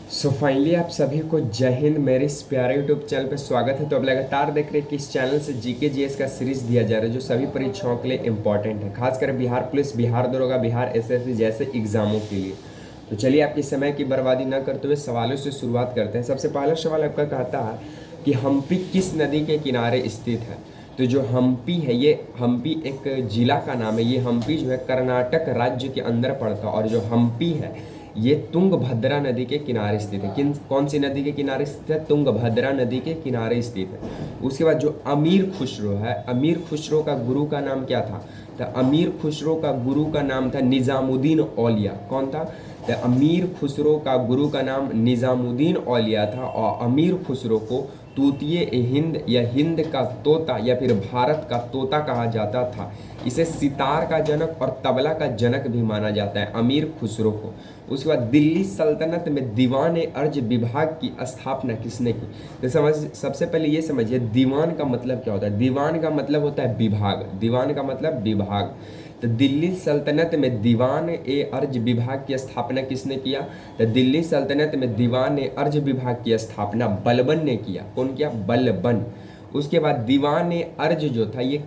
Finally आप सभी को जय हिंद। मेरे इस प्यारे यूट्यूब चैनल पे स्वागत है। तो अब लगातार देख रहे हैं कि इस चैनल से जीके जीएस का सीरीज दिया जा रहा है जो सभी परीक्षाओं के लिए इंपॉर्टेंट है, खासकर बिहार पुलिस, बिहार दरोगा, बिहार एसएससी जैसे एग्जामों के लिए। तो चलिए आपकी समय की बर्बादी न करते हुए सवालों से शुरुआत करते हैं। सबसे पहला सवाल आपका कहता है कि हम्पी किस नदी के किनारे स्थित है। तो जो हम्पी है, ये हम्पी एक जिला का नाम है। ये हम्पी जो है कर्नाटक राज्य के अंदर पड़ता है और जो हम्पी है ये तुंगभद्रा नदी के किनारे स्थित है। कौन सी नदी के किनारे स्थित है? तुंगभद्रा नदी के किनारे स्थित है। उसके बाद जो अमीर खुसरो है, अमीर खुसरो का गुरु का नाम क्या था? तो अमीर खुसरो का गुरु का नाम था निजामुद्दीन औलिया। कौन था? तो अमीर खुसरो का गुरु का नाम निजामुद्दीन औलिया था। और अमीर खुसरो को तूतीय हिंद या हिंद का तोता या फिर भारत का तोता कहा जाता था। इसे सितार का जनक और तबला का जनक भी माना जाता है अमीर खुसरो को। उसके बाद दिल्ली सल्तनत में दीवान अर्ज विभाग की स्थापना किसने की? तो सबसे पहले ये समझिए दीवान का मतलब क्या होता है। दीवान का मतलब होता है विभाग। दीवान का मतलब विभाग। तो दिल्ली सल्तनत में दीवान ए अर्ज विभाग की स्थापना किसने किया? तो दिल्ली सल्तनत में दीवान ए अर्ज विभाग की स्थापना बलबन ने किया। कौन किया? बलबन। उसके बाद दीवान ए अर्ज जो था ये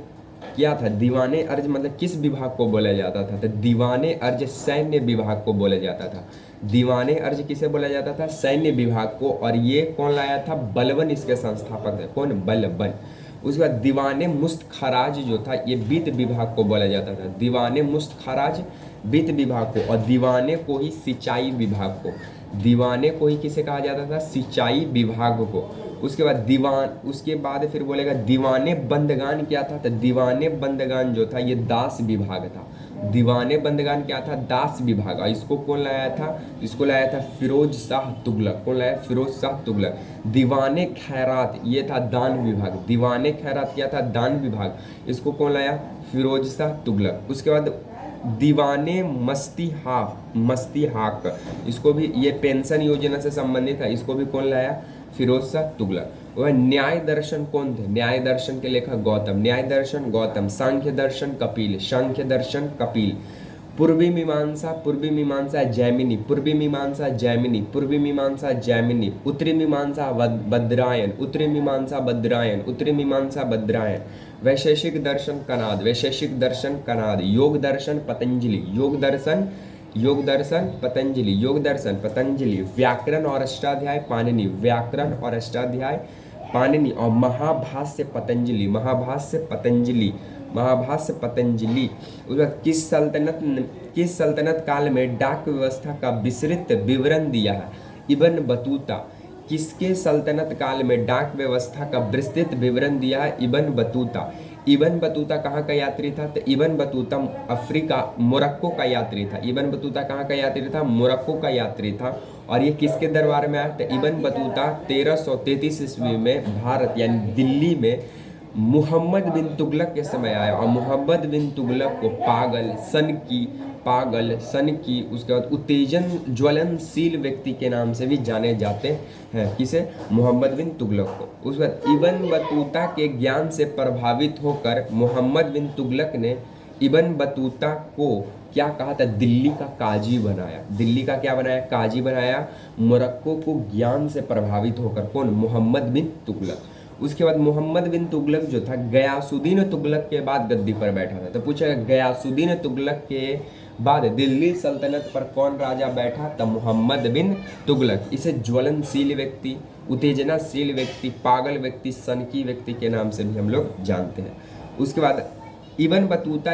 क्या था? दीवाने अर्ज मतलब किस विभाग को बोला जाता था? तो दीवाने अर्ज सैन्य विभाग को बोला जाता था। दीवाने अर्ज किसे बोला जाता था? सैन्य विभाग को। और ये कौन लाया था? बलबन इसके संस्थापक थे। कौन? बलबन। उसके बाद दीवाने मुस्त खराज जो था ये वित्त विभाग को बोला जाता था। दीवाने मुस्त खराज वित्त विभाग को। और दीवाने को ही सिंचाई विभाग को। दीवाने को ही किसे कहा जाता था? सिंचाई विभाग को। उसके बाद उसके बाद फिर बोलेगा दीवाने बंदगान क्या था? तो दीवाने बंदगान जो था ये दास विभाग था। दीवाने बंदगान क्या था? दास विभाग। और इसको कौन लाया था? इसको लाया था फिरोज शाह तुगलक। कौन लाया? फिरोज शाह तुगलक। दीवाने खैरात ये था दान विभाग। दीवाने खैरात क्या था? दान विभाग। इसको कौन लाया? फिरोज शाह तुगलक। उसके बाद दीवाने मस्ती हाक, इसको भी ये पेंशन योजना से संबंधित है। इसको भी कौन लाया? फिरोज शाह तुगलक। वह न्याय दर्शन कौन थे? न्याय दर्शन के लेखक गौतम। न्याय दर्शन गौतम। सांख्य दर्शन कपिल। सांख्य दर्शन कपिल। पूर्वी मीमांसा जैमिनी। पूर्वी मीमांसा जैमिनी। पूर्वी मीमांसा जैमिनी। उत्तरी मीमांसा बद्रायन। उत्तरी मीमांसा बद्रायन। उत्तरी मीमांसा बद्रायन। वैशेषिक दर्शन कनाद। वैशेषिक दर्शन कनाद। योग दर्शन पतंजलि। योग दर्शन पतंजलि। योग दर्शन पतंजलि। व्याकरण और अष्टाध्याय पाणिनि। व्याकरण और अष्टाध्याय पाणिनि। और महाभाष्य पतंजलि। महाभाष्य पतंजलि। महाभाष्य पतंजलि। उसके बाद किस सल्तनत काल में डाक व्यवस्था का विस्तृत विवरण दिया है? Ibn Battuta. किसके सल्तनत काल में डाक व्यवस्था का विस्तृत विवरण दिया है? Ibn Battuta. इब्न बतूता कहाँ का यात्री था? तो इब्न बतूता अफ्रीका मोरक्को का यात्री था। इब्न बतूता कहाँ का यात्री था? मोरक्को का यात्री था। और ये किसके दरबार में आया? तो इब्न बतूता 1333 ईस्वी में भारत यानी दिल्ली में मुहम्मद बिन तुगलक के समय आया। और मुहम्मद बिन तुगलक को पागल सन की उसके बाद उत्तेजन ज्वलनशील व्यक्ति के नाम से भी जाने जाते हैं। किसे? मोहम्मद बिन तुगलक को। उसके बाद इब्न बतूता के ज्ञान से प्रभावित होकर मोहम्मद बिन तुगलक ने इब्न बतूता को क्या कहा था? दिल्ली का काजी बनाया। दिल्ली का क्या बनाया? काजी बनाया। मोरक्को को ज्ञान से प्रभावित होकर। कौन? मोहम्मद बिन तुगलक। उसके बाद मोहम्मद बिन तुगलक जो था गयासुद्दीन तुगलक के बाद गद्दी पर बैठा था। तो पूछा गयासुद्दीन तुगलक के बाद दिल्ली सल्तनत पर कौन राजा बैठा? तब मोहम्मद बिन तुगलक। इसे ज्वलनशील व्यक्ति, उत्तेजनाशील व्यक्ति, पागल व्यक्ति, सनकी व्यक्ति के नाम से भी हम लोग जानते हैं। उसके बाद इब्न बतूता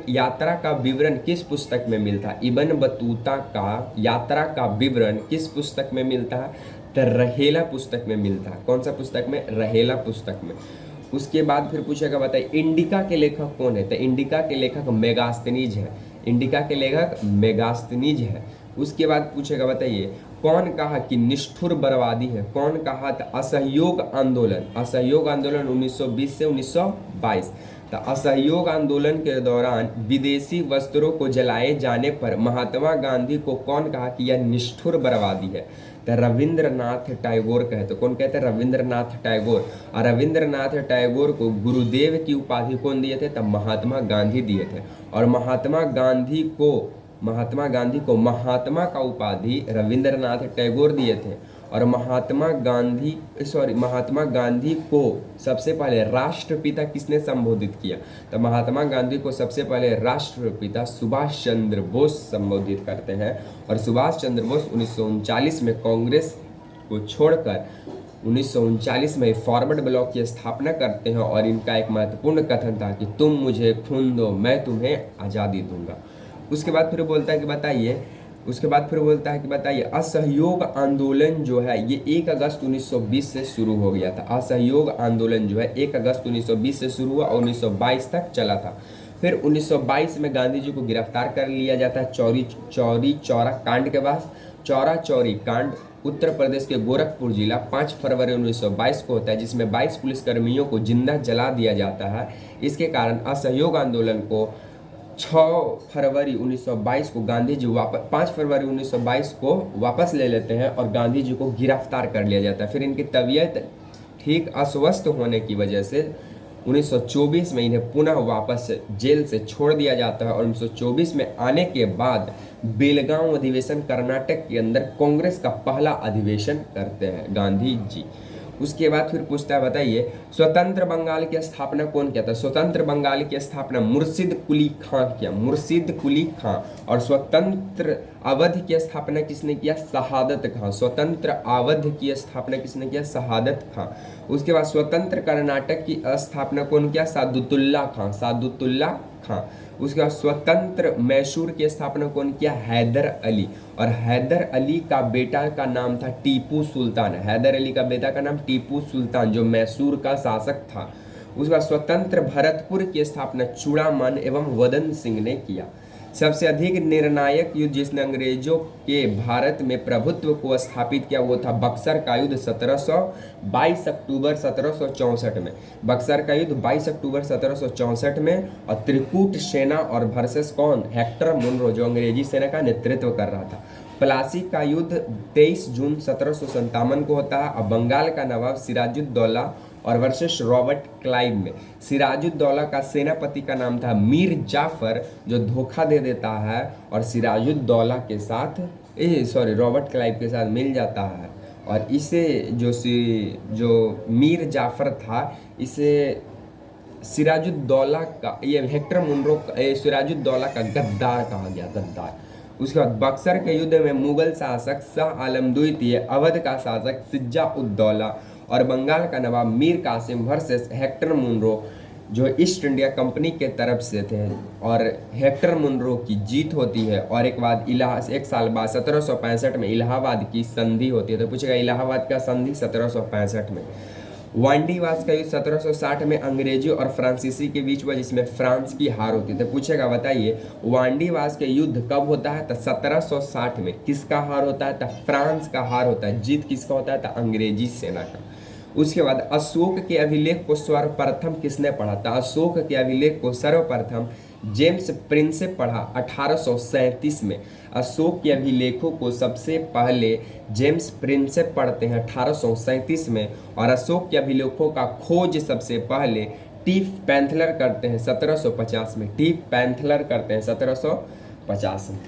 यात्रा का विवरण किस पुस्तक में मिलता है? इब्न बतूता का यात्रा का विवरण किस पुस्तक में मिलता है? तो रहेला पुस्तक में मिलता है। कौन सा पुस्तक में? रहेला पुस्तक में। उसके बाद फिर पूछेगा बताइए इंडिका के लेखक कौन है? तो इंडिका के लेखक मेगास्थनीज है। इंडिका के लेखक मेगास्थनीज है। उसके बाद पूछेगा बताइए कौन कहा कि निष्ठुर बर्बादी है? कौन कहा? तो असहयोग आंदोलन। असहयोग आंदोलन 1920 से 1922। तो असहयोग आंदोलन के दौरान विदेशी वस्त्रों को जलाए जाने पर महात्मा गांधी को कौन कहा कि यह निष्ठुर बर्बादी है? तो रविंद्रनाथ टैगोर कहते। कौन कहते हैं? रविंद्रनाथ टैगोर। और रविंद्रनाथ टैगोर को गुरुदेव की उपाधि कौन दिए थे? तब महात्मा गांधी दिए थे। और महात्मा गांधी को महात्मा गांधी को महात्मा का उपाधि रविंद्रनाथ टैगोर दिए थे। और महात्मा गांधी को सबसे पहले राष्ट्रपिता किसने संबोधित किया? तो महात्मा गांधी को सबसे पहले राष्ट्रपिता सुभाष चंद्र बोस संबोधित करते हैं। और सुभाष चंद्र बोस 1939 में कांग्रेस को छोड़कर 1939 में फॉरवर्ड ब्लॉक की स्थापना करते हैं। और इनका एक महत्वपूर्ण कथन था कि तुम मुझे खून दो, मैं तुम्हें आज़ादी दूंगा। उसके बाद फिर बोलता है कि बताइए असहयोग आंदोलन जो है ये 1 अगस्त 1920 से शुरू हो गया था। असहयोग आंदोलन जो है 1 अगस्त 1920 से शुरू हुआ और 1922 तक चला था। फिर 1922 में गांधी जी को गिरफ्तार कर लिया जाता है चौरी चौरा कांड के बाद। चौरा चौरी कांड उत्तर प्रदेश के गोरखपुर जिला 5 फरवरी 1922 को होता है, जिसमें 22 पुलिसकर्मियों को जिंदा जला दिया जाता है। इसके कारण असहयोग आंदोलन को 5 फरवरी 1922 को वापस ले लेते हैं और गांधी जी को गिरफ्तार कर लिया जाता है। फिर इनकी तबीयत ठीक अस्वस्थ होने की वजह से 1924 में इन्हें पुनः वापस जेल से छोड़ दिया जाता है। और 1924 में आने के बाद बेलगांव अधिवेशन कर्नाटक के अंदर कांग्रेस का पहला अधिवेशन करते हैं गांधी जी। उसके बाद फिर पूछता है बताइए स्वतंत्र बंगाल की स्थापना कौन किया था? स्वतंत्र बंगाल की स्थापना मुर्शिद कुली खां किया, मुर्शिद कुली खां। और स्वतंत्र अवध की स्थापना किसने किया? शहादत खां। स्वतंत्र अवध की स्थापना किसने किया? शहादत खां। उसके बाद स्वतंत्र कर्नाटक की स्थापना कौन किया? सादुतुल्ला खां, सादुतुल्ला खां। उसके बाद स्वतंत्र मैसूर की स्थापना कौन किया? हैदर अली। और हैदर अली का बेटा का नाम था टीपू सुल्तान। हैदर अली का बेटा का नाम टीपू सुल्तान जो मैसूर का शासक था। उसके बाद स्वतंत्र भरतपुर की स्थापना चूड़ामन एवं वदन सिंह ने किया। सबसे अधिक निर्णायक युद्ध जिसने अंग्रेजों के भारत में प्रभुत्व को स्थापित किया वो था बक्सर का युद्ध 22 अक्टूबर 1764 में। बक्सर का युद्ध 22 अक्टूबर 1764 में। और त्रिकूट सेना और वर्सेस कौन? हेक्टर मुनरो जो अंग्रेजी सेना का नेतृत्व कर रहा था। प्लासी का युद्ध 23 जून 1757 को होता है। और बंगाल का नवाब सिराजुद्दौला और वर्सेस रॉबर्ट क्लाइव में। सिराजुद्दौला का सेनापति का नाम था मीर जाफर जो धोखा दे देता है और सिराजुद्दौला के साथ रॉबर्ट क्लाइव के साथ मिल जाता है। और इसे जो मीर जाफर था इसे सिराजुद्दौला का ये हेक्टर मुनरो सिराजुद्दौला का गद्दार कहा गया, गद्दार। उसके बाद बक्सर के युद्ध में मुगल शासक शाह आलम द्वितीय, अवध का शासक सिज्जा-उद-दौला और बंगाल का nawab Mir Qasim versus Hector Munro जो ईस्ट इंडिया कंपनी के तरफ से थे। और हेक्टर मुनरो की जीत होती है। और एक साल बाद 1765 में इलाहाबाद की संधि होती है। तो पूछेगा इलाहाबाद का संधि 1765 में। वांडीवास का युद्ध 1760 में अंग्रेजों और फ्रांसीसी के बीच हुआ जिसमें फ्रांस की हार होती है। तो पूछेगा बताइए वांडीवास के युद्ध कब होता है? तो 1760 में। किसका हार होता है? तो फ्रांस का हार होता है। जीत किसका होता है? तो अंग्रेजी सेना का। उसके बाद अशोक के अभिलेख को सर्वप्रथम किसने पढ़ा था? अशोक के अभिलेख को सर्वप्रथम जेम्स प्रिंस से पढ़ा 1837 में। अशोक के अभिलेखों को सबसे पहले जेम्स प्रिंस से पढ़ते हैं 1837 में। और अशोक के अभिलेखों का खोज सबसे पहले टीफ पैंथलर करते हैं 1750 में। टीफ पैंथलर करते हैं 1750 में।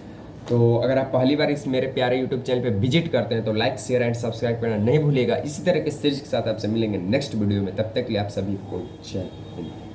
तो अगर आप पहली बार इस मेरे प्यारे यूट्यूब चैनल पे विजिट करते हैं तो लाइक शेयर एंड सब्सक्राइब करना नहीं भूलिएगा। इसी तरह के सीरीज के साथ आपसे मिलेंगे नेक्स्ट वीडियो में। तब तक के लिए आप सभी को जय हिंद।